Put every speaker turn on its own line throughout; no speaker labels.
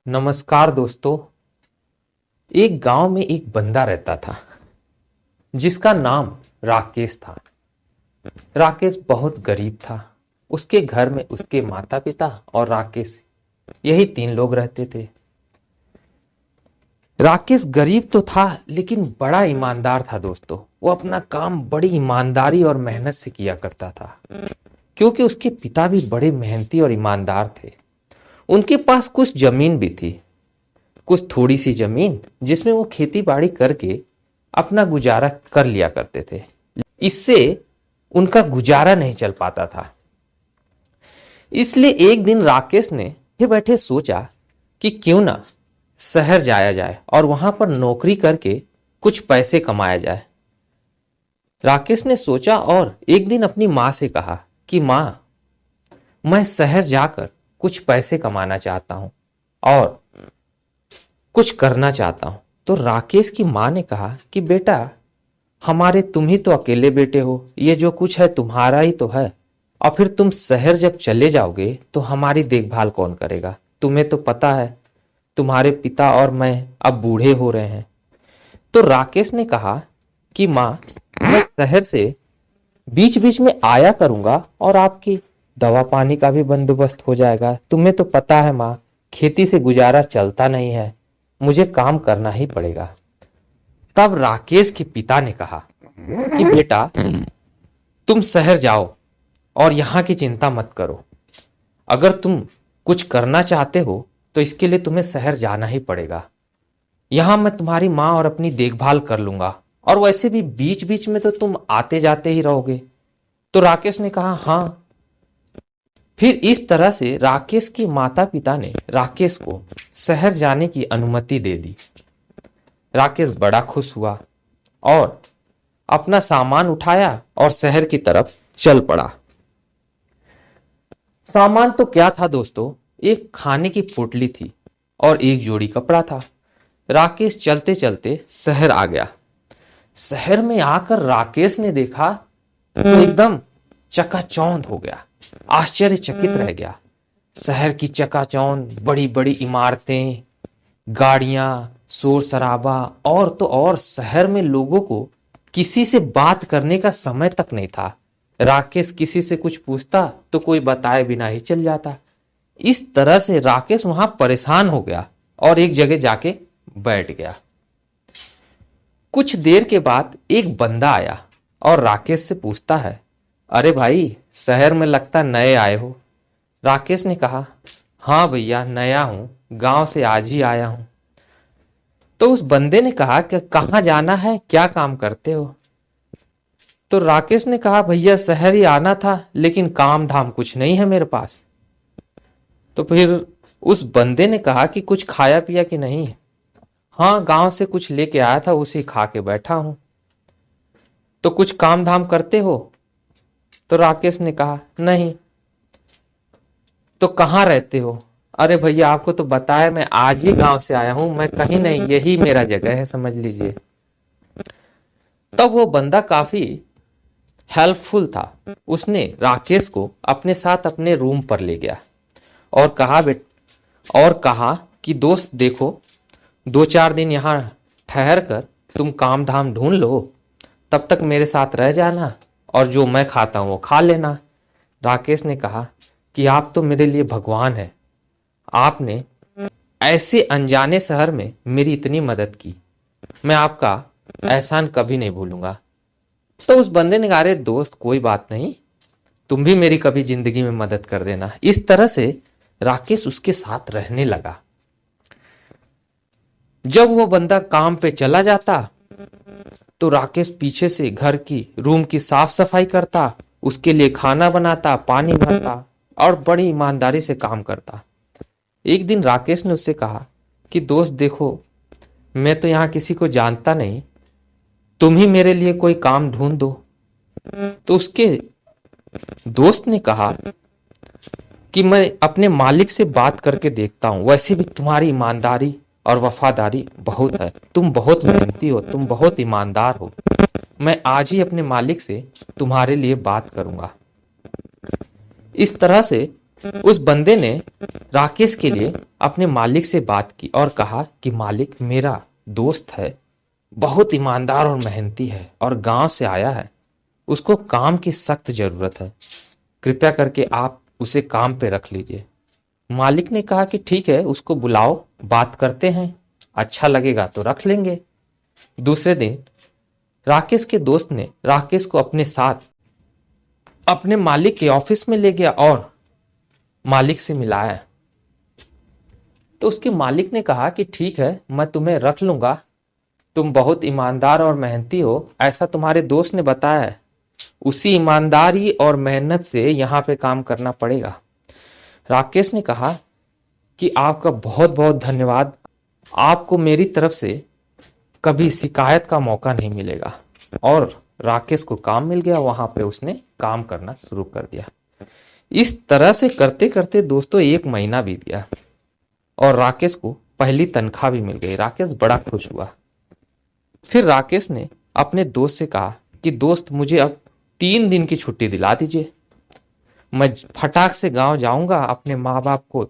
नमस्कार दोस्तों। एक गांव में एक बंदा रहता था जिसका नाम राकेश था। राकेश बहुत गरीब था। उसके घर में उसके माता पिता और राकेश, यही तीन लोग रहते थे। राकेश गरीब तो था लेकिन बड़ा ईमानदार था दोस्तों। वो अपना काम बड़ी ईमानदारी और मेहनत से किया करता था, क्योंकि उसके पिता भी बड़े मेहनती और ईमानदार थे। उनके पास कुछ जमीन भी थी, कुछ थोड़ी सी जमीन, जिसमें वो खेती बाड़ी करके अपना गुजारा कर लिया करते थे। इससे उनका गुजारा नहीं चल पाता था। इसलिए एक दिन राकेश ने बैठे बैठे सोचा कि क्यों ना शहर जाया जाए और वहां पर नौकरी करके कुछ पैसे कमाया जाए। राकेश ने सोचा और एक दिन अपनी माँ से कहा कि माँ, मैं शहर जाकर कुछ पैसे कमाना चाहता हूं और कुछ करना चाहता हूं। तो राकेश की माँ ने कहा कि बेटा, तुम ही तो अकेले बेटे हो, ये जो कुछ है तुम्हारा ही तो है, और फिर तुम शहर जब चले जाओगे तो हमारी देखभाल कौन करेगा? तुम्हें तो पता है तुम्हारे पिता और मैं अब बूढ़े हो रहे हैं। तो राकेश ने कहा कि माँ, मैं शहर से बीच बीच में आया करूंगा और आपकी दवा पानी का भी बंदोबस्त हो जाएगा। तुम्हें तो पता है माँ, खेती से गुजारा चलता नहीं है, मुझे काम करना ही पड़ेगा। तब राकेश के पिता ने कहा कि बेटा, तुम शहर जाओ और यहां की चिंता मत करो। अगर तुम कुछ करना चाहते हो तो इसके लिए तुम्हें शहर जाना ही पड़ेगा। यहां मैं तुम्हारी माँ और अपनी देखभाल कर लूंगा, और वैसे भी बीच बीच में तो तुम आते जाते ही रहोगे। तो राकेश ने कहा हाँ। फिर इस तरह से राकेश के माता पिता ने राकेश को शहर जाने की अनुमति दे दी। राकेश बड़ा खुश हुआ और अपना सामान उठाया और शहर की तरफ चल पड़ा। सामान तो क्या था दोस्तों, एक खाने की पोटली थी और एक जोड़ी कपड़ा था। राकेश चलते चलते शहर आ गया। शहर में आकर राकेश ने देखा तो एकदम चकाचौंध हो गया, आश्चर्यचकित रह गया। शहर की चकाचौंध, बड़ी बड़ी इमारतें, गाड़ियां, शोर शराबा, और तो और शहर में लोगों को किसी से बात करने का समय तक नहीं था। राकेश किसी से कुछ पूछता तो कोई बताए बिना ही चल जाता। इस तरह से राकेश वहां परेशान हो गया और एक जगह जाके बैठ गया। कुछ देर के बाद एक बंदा आया और राकेश से पूछता है, अरे भाई, शहर में लगता नए आए हो। राकेश ने कहा, हाँ भैया, नया हूं, गांव से आज ही आया हूं। तो उस बंदे ने कहा कि कहाँ जाना है, क्या काम करते हो? तो राकेश ने कहा, भैया शहर ही आना था, लेकिन काम धाम कुछ नहीं है मेरे पास। तो फिर उस बंदे ने कहा कि कुछ खाया पिया कि नहीं? हाँ, गांव से कुछ लेके आया था, उसी खा के बैठा हूं। तो कुछ काम धाम करते हो? तो राकेश ने कहा, नहीं। तो कहाँ रहते हो? अरे भैया, आपको तो बताया, मैं आज ही गांव से आया हूं, मैं कहीं नहीं, यही मेरा जगह है, समझ लीजिए। तब वो बंदा काफी हेल्पफुल था। उसने राकेश को अपने साथ अपने रूम पर ले गया और कहा कि दोस्त देखो, 2-4 दिन यहाँ ठहर कर तुम काम धाम ढूंढ लो, तब तक मेरे साथ रह जाना और जो मैं खाता हूं वो खा लेना। राकेश ने कहा कि आप तो मेरे लिए भगवान है, आपने ऐसे अनजाने शहर में मेरी इतनी मदद की, मैं आपका एहसान कभी नहीं भूलूंगा। तो उस बंदे ने कहा, अरे दोस्त, कोई बात नहीं, तुम भी मेरी कभी जिंदगी में मदद कर देना। इस तरह से राकेश उसके साथ रहने लगा। जब वो बंदा काम पे चला जाता तो राकेश पीछे से घर की रूम की साफ सफाई करता, उसके लिए खाना बनाता, पानी भरता और बड़ी ईमानदारी से काम करता। एक दिन राकेश ने उससे कहा कि दोस्त देखो, मैं तो यहाँ किसी को जानता नहीं, तुम ही मेरे लिए कोई काम ढूंढ दो। तो उसके दोस्त ने कहा कि मैं अपने मालिक से बात करके देखता हूं, वैसे भी तुम्हारी ईमानदारी और वफादारी बहुत है, तुम बहुत मेहनती हो, तुम बहुत ईमानदार हो, मैं आज ही अपने मालिक से तुम्हारे लिए बात करूंगा। इस तरह से उस बंदे ने राकेश के लिए अपने मालिक से बात की और कहा कि मालिक, मेरा दोस्त है, बहुत ईमानदार और मेहनती है और गांव से आया है, उसको काम की सख्त जरूरत है, कृपया करके आप उसे काम पे रख लीजिए। मालिक ने कहा कि ठीक है, उसको बुलाओ, बात करते हैं, अच्छा लगेगा तो रख लेंगे। दूसरे दिन राकेश के दोस्त ने राकेश को अपने साथ अपने मालिक के ऑफिस में ले गया और मालिक से मिलाया। तो उसके मालिक ने कहा कि ठीक है, मैं तुम्हें रख लूंगा, तुम बहुत ईमानदार और मेहनती हो, ऐसा तुम्हारे दोस्त ने बताया है, उसी ईमानदारी और मेहनत से यहाँ पे काम करना पड़ेगा। राकेश ने कहा कि आपका बहुत बहुत धन्यवाद, आपको मेरी तरफ से कभी शिकायत का मौका नहीं मिलेगा। और राकेश को काम मिल गया, वहां पे उसने काम करना शुरू कर दिया। इस तरह से करते करते दोस्तों 1 महीना बीत गया और राकेश को पहली तनख्वाह भी मिल गई। राकेश बड़ा खुश हुआ। फिर राकेश ने अपने दोस्त से कहा कि दोस्त, मुझे अब 3 दिन की छुट्टी दिला दीजिए, मैं फटाक से गांव जाऊंगा, अपने माँ बाप को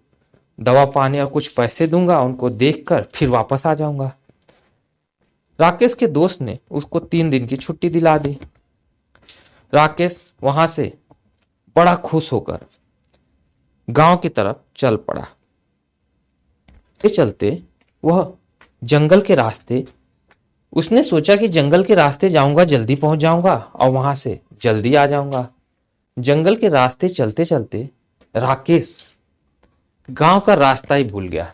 दवा पानी और कुछ पैसे दूंगा, उनको देखकर फिर वापस आ जाऊंगा। राकेश के दोस्त ने उसको 3 दिन की छुट्टी दिला दी। राकेश वहां से बड़ा खुश होकर गांव की तरफ चल पड़ा। चलते वह जंगल के रास्ते, उसने सोचा कि जंगल के रास्ते जाऊंगा, जल्दी पहुंच जाऊंगा और वहां से जल्दी आ जाऊंगा। जंगल के रास्ते चलते चलते राकेश गांव का रास्ता ही भूल गया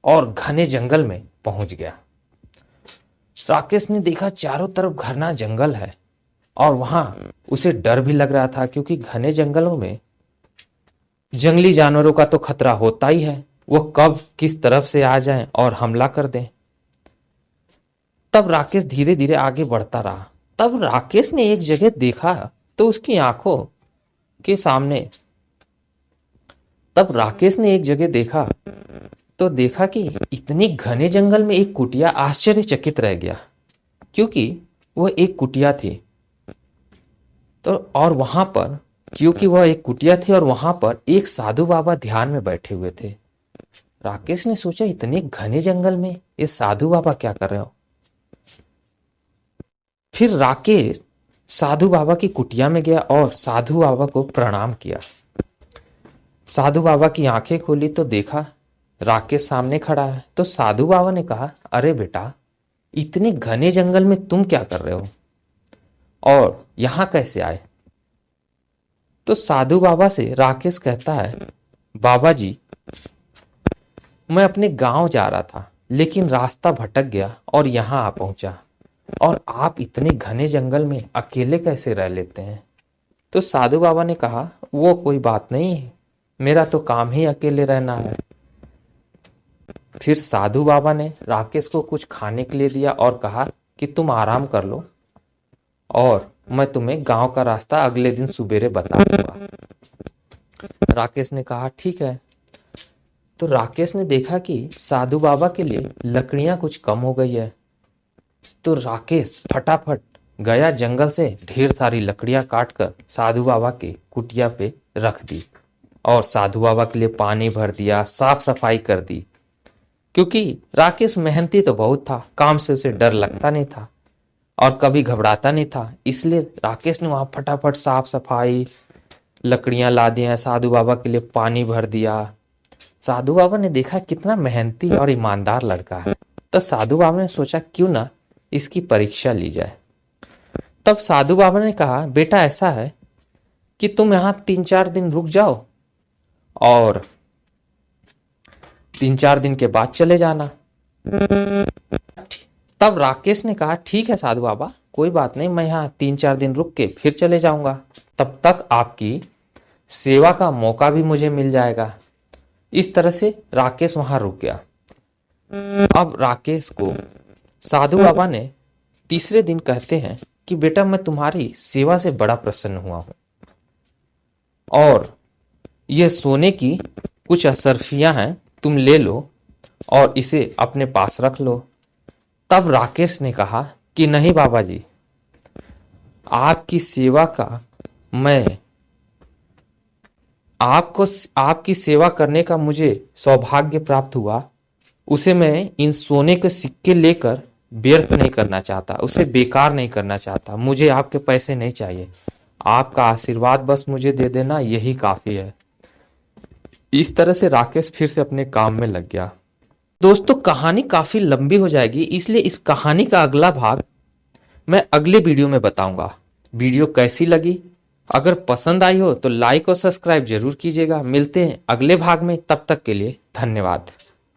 और घने जंगल में पहुंच गया। राकेश ने देखा चारों तरफ घना जंगल है और वहां उसे डर भी लग रहा था, क्योंकि घने जंगलों में जंगली जानवरों का तो खतरा होता ही है, वो कब किस तरफ से आ जाएं और हमला कर दें। तब राकेश धीरे धीरे आगे बढ़ता रहा। तब राकेश ने एक जगह देखा तो उसकी आंखों के सामने तब राकेश ने एक जगह देखा तो देखा कि इतने घने जंगल में एक कुटिया आश्चर्यचकित रह गया, क्योंकि वह एक कुटिया थी। तो और वहां पर क्योंकि वह एक कुटिया थी और वहां पर एक साधु बाबा ध्यान में बैठे हुए थे। राकेश ने सोचा, इतने घने जंगल में ये साधु बाबा क्या कर रहे हो। फिर राकेश साधु बाबा की कुटिया में गया और साधु बाबा को प्रणाम किया। साधु बाबा की आंखें खोली तो देखा राकेश सामने खड़ा है। तो साधु बाबा ने कहा, अरे बेटा, इतने घने जंगल में तुम क्या कर रहे हो और यहां कैसे आए। तो साधु बाबा से राकेश कहता है, बाबा जी, मैं अपने गांव जा रहा था, लेकिन रास्ता भटक गया और यहां आ पहुंचा, और आप इतने घने जंगल में अकेले कैसे रह लेते हैं। तो साधु बाबा ने कहा, वो कोई बात नहीं, मेरा तो काम ही अकेले रहना है। फिर साधु बाबा ने राकेश को कुछ खाने के लिए दिया और कहा कि तुम आराम कर लो और मैं तुम्हें गांव का रास्ता अगले दिन सुबेरे बता दूंगा। राकेश ने कहा ठीक है। तो राकेश ने देखा कि साधु बाबा के लिए लकड़ियां कुछ कम हो गई है। तो राकेश फटाफट गया, जंगल से ढेर सारी लकड़ियां काटकर साधु बाबा के कुटिया पे रख दी और साधु बाबा के लिए पानी भर दिया, साफ सफाई कर दी। क्योंकि राकेश मेहनती तो बहुत था, काम से उसे डर लगता नहीं था और कभी घबराता नहीं था, इसलिए राकेश ने वहां फटाफट साफ सफाई, लकड़ियां ला दी, साधु बाबा के लिए पानी भर दिया। साधु बाबा ने देखा कितना मेहनती और ईमानदार लड़का है, तो साधु बाबा ने सोचा क्यों ना इसकी परीक्षा ली जाए। तब साधु बाबा ने कहा, बेटा ऐसा है कि तुम यहाँ 3-4 दिन रुक जाओ और 3-4 दिन के बाद चले जाना। तब राकेश ने कहा ठीक है साधु बाबा, कोई बात नहीं, मैं यहाँ 3-4 दिन रुक के फिर चले जाऊंगा, तब तक आपकी सेवा का मौका भी मुझे मिल जाएगा। इस तरह से राकेश वहां रुक गया। अब राकेश को साधु बाबा ने तीसरे दिन कहते हैं कि बेटा, मैं तुम्हारी सेवा से बड़ा प्रसन्न हुआ हूं और ये सोने की कुछ असरफियां हैं, तुम ले लो और इसे अपने पास रख लो। तब राकेश ने कहा कि नहीं बाबा जी, आपकी सेवा का मैं आपको आपकी सेवा करने का मुझे सौभाग्य प्राप्त हुआ, उसे मैं इन सोने के सिक्के लेकर व्यर्थ नहीं करना चाहता, उसे बेकार नहीं करना चाहता। मुझे आपके पैसे नहीं चाहिए, आपका आशीर्वाद बस मुझे दे देना, यही काफी है। इस तरह से राकेश फिर से अपने काम में लग गया। दोस्तों, कहानी काफी लंबी हो जाएगी, इसलिए इस कहानी का अगला भाग मैं अगले वीडियो में बताऊंगा। वीडियो कैसी लगी? अगर पसंद आई हो तो लाइक और सब्सक्राइब जरूर कीजिएगा। मिलते हैं अगले भाग में, तब तक के लिए धन्यवाद।